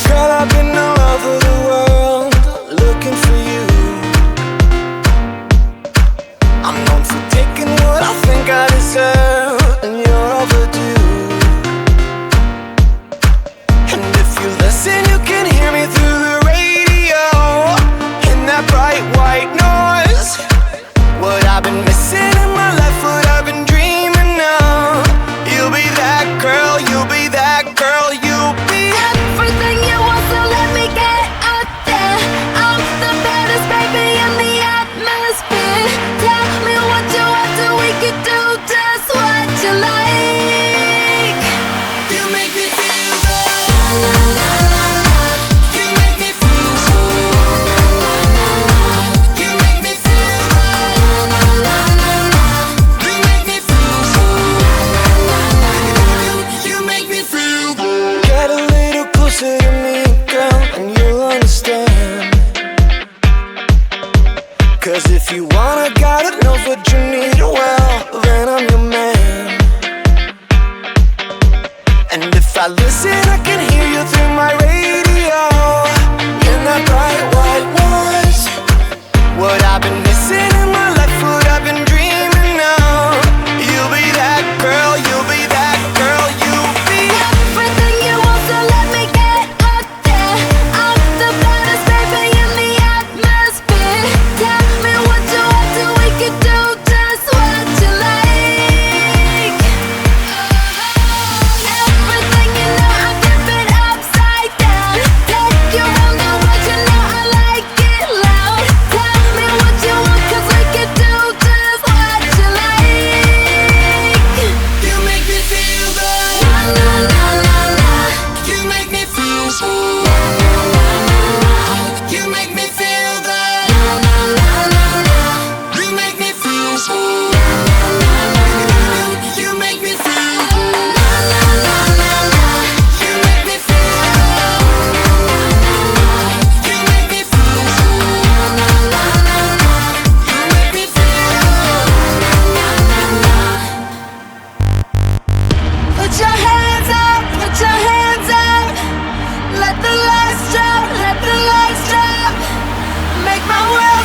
Girl, I've been all over the world looking for you. I'm known for taking what I think I deserve, and you're overdue. And if you listen, you can hear me through the radio in that bright white noise. What I've been missing in my life, what I've been dreaming of. You'll be that girl, you'll be that girl, you'll be everything you want, so let me get out there. I'm the baddest baby in the atmosphere. Tell me what you want, so we could do just what you like. You make me feel good. You make me feel good. You make me feel good. You make me feel good. You make me feel good. Get a little closer to me, girl, and you'll understand. 'Cause if you wanna, God knows what you need. Well, then I'm your man. And if I listen, I can hear you through my radio in that bright white noise. What I've been missing in my life, what I've been dreaming of. You'll be that girl, you'll be that girl, you'll be everything you want, so let me get out there. I'm the baddest baby in the atmosphere. Tell me what you want, so we could do just what you like. Everything you know, I flip it upside down. Take you on the road, you know I like it loud. Tell me what you want, 'cause we could do just what you like. You make me feel good. You make me feel good. You make me feel good. You make me feel good. You make me feel good. You make me feel good. You make me feel good. You make me feel good. Put your hands up, put your hands up. Let the lights drop, let the lights drop. Make my world